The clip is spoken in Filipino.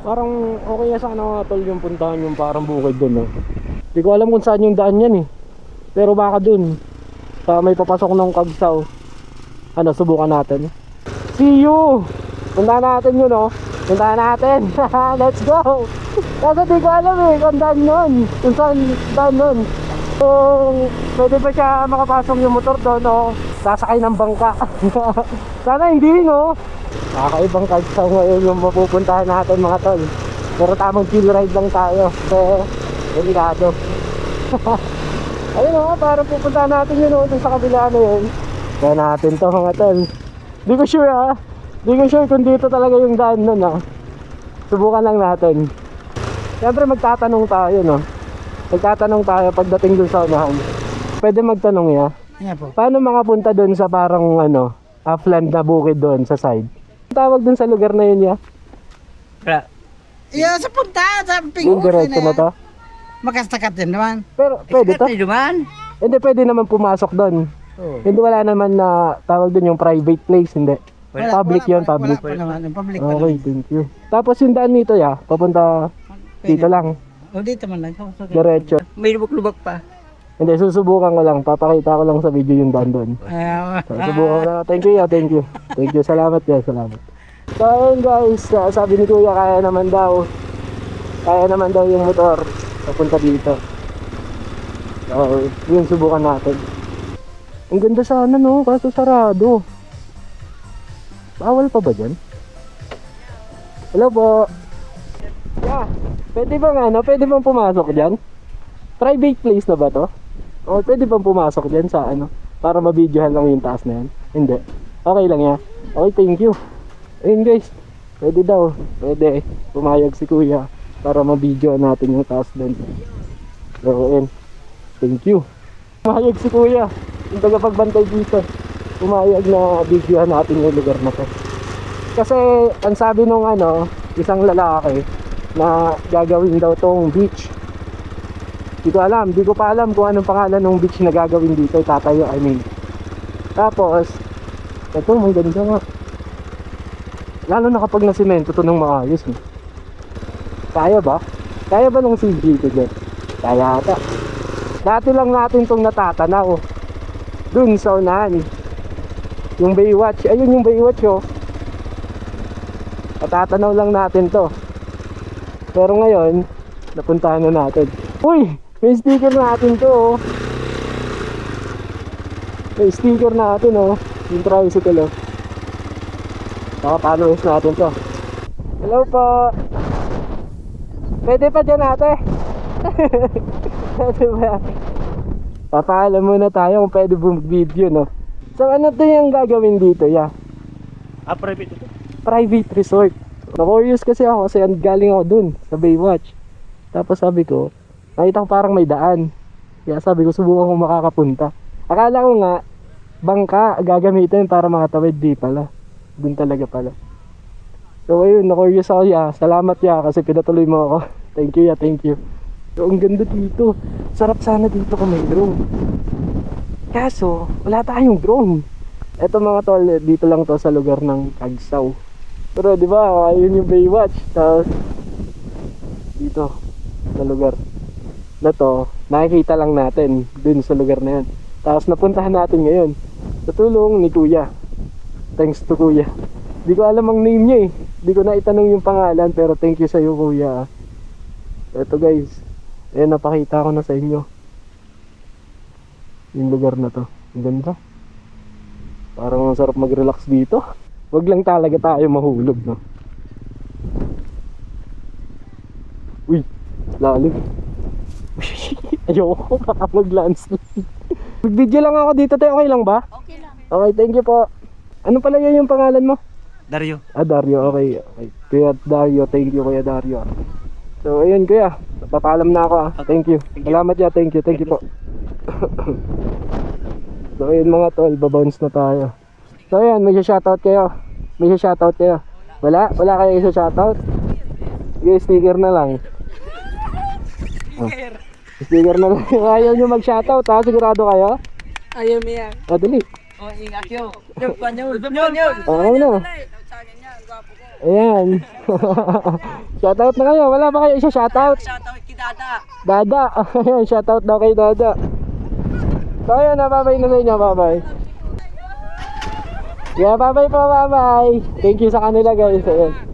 Parang okay na sana nga tol yung puntahan yung parang bukid dun, no? Hindi ko alam kung saan yung daan yan eh. Pero baka dun sa may papasok ng Kagsaw. Ano, subukan natin. See you! Puntahan natin yun, no? Puntahan natin! Let's go! Kasi di ko alam eh kung daan nun. Kung saan daan nun. Kung pwede ba siya makapasok yung motor doon, no? Sasakay ng bangka. Sana hindi, no? Kakaibang Kagsaw ngayon yung mapupuntahan natin mga tol. Pero tamang chill ride lang tayo. Kasi delikado. Ayun o, parang pupuntahan natin yun o. Sa kabila na yun. Kaya natin to mga tol. Di ko sure ha. Di ko sure kung dito talaga yung daan nun ha. Subukan lang natin. Siyempre magtatanong tayo, no? Magtatanong tayo pagdating dun sa unahan. Pwede magtanong ya. Yeah po. Paano makapunta dun sa parang ano, upland na bukid dun sa side? Tawag dun sa lugar na yun ya. Iya sa punta sa Yung pingo. diretso na to. Makastakat din naman. Pero pwede to? naman. Hindi, pwede naman pumasok doon. Oh. Hindi, wala naman na tawag doon yung private place, hindi. Public yun, public. Wala pa naman, yung public pa Okay, thank you. Tapos yung daan nito ya, papunta dito lang, O dito man lang. diretso. May lubak-lubak pa. Hindi, susubukan ko lang, papakita ko lang sa video yung daan doon. Susubukan ko lang. Thank you ya, thank you. Thank you, salamat ya, salamat. So ayun guys, sabi ni Kuya kaya naman daw yung motor papunta dito. So yun, subukan natin. Ang ganda sana no, kaso sarado. Bawal pa ba dyan? Hello po. Yeah, pwede bang pumasok dyan? Private place na ba to? O pwede bang pumasok dyan sa ano? Para mabidyohan lang yung taas na yan? Hindi. Okay lang ya. Okay, thank you. Ayun guys, pwede daw. Pwede. Pumayag si Kuya para mabidyohan natin yung taas doon. So ayun. Thank you. Pumayag si Kuya. Yung tagapagbantay dito. Pumayag na videohan natin yung lugar na to. Kasi ang sabi nung ano, isang lalaki na gagawin daw tong beach. Di ko pa alam kung anong pangalan ng beach na gagawin dito, tatayo, I mean. Tapos ito, may ganda nga. Lalo na kapag nasimento to ng maayos eh. Kaya ba? Kaya ba ng CG ito dyan? Kaya ata. Dati lang natin itong natatanaw dun sa unahan. Yung Baywatch, ayun yung Baywatch oh. Natatanaw lang natin to. Pero ngayon napuntahan na natin. Uy! May sticker natin to oh. May sticker natin oh. Yung tricycle oh. Naka-followers natin to. Hello po. Pwede pa dyan ate. Pwede ba? Papaalam muna tayo kung pwede bumag-video no. So ano to yung gagawin dito ya? Private ito? Private resort. Na-curious kasi ako kasi galing ako dun sa Baywatch. Tapos sabi ko, nakita ko parang may daan. Kaya sabi ko subukan kung makakapunta. Akala ko nga bangka gagamitin para makatawid, di pala. Dun talaga pala. So ayun, na-curious ako ya. Salamat ya kasi pinatuloy mo ako. Thank you ya, thank you. So ang ganda dito. Sarap sana dito kung may drone. Kaso wala tayong drone. Eto mga tol, dito lang to sa lugar ng Kagsaw. Pero di ba, ayun yung Baywatch. Tapos dito sa lugar na to, nakikita lang natin dun sa lugar na yan. Tapos napuntahan natin ngayon sa tulong ni Kuya. Thanks to Kuya. Di ko alam ang name niya eh. Di ko na itanong yung pangalan, pero thank you sa iyo Kuya. Eto guys, napakita ko na sa inyo yung lugar na to. Ang ganda. Parang masarap mag-relax dito. Wag lang talaga tayo mahulog no. Uy, lalim. Ayoko, baka mag-landslide. Mag-video lang ako dito tayo, okay lang ba? Okay lang. Okay, thank you po. Ano pala yun yung pangalan mo? Dario. Dario, okay. Kuya Dario, thank you Kuya Dario. So ayun Kuya, papaalam na ako Thank you. Salamat ya, thank you po. So ayun mga tol, babounce na tayo. So ayun, may shoutout kayo. Wala kayo isa shoutout. Sige, sticker na lang. Sticker na lang. Ayaw nyo mag-shoutout ha, sigurado kayo? Ayaw mo yan. Dali. O, ingat yun. Yun. Okay na. Ayan. Shoutout na kayo. Wala ba kayo isa shoutout? Shoutout kay Dada. Dada. Ayan, shoutout daw kay Dada. So ayan na, bye-bye na sa inyo. Bye-bye. Yeah, bye-bye po, bye-bye. Thank you sa kanila guys. Ayan.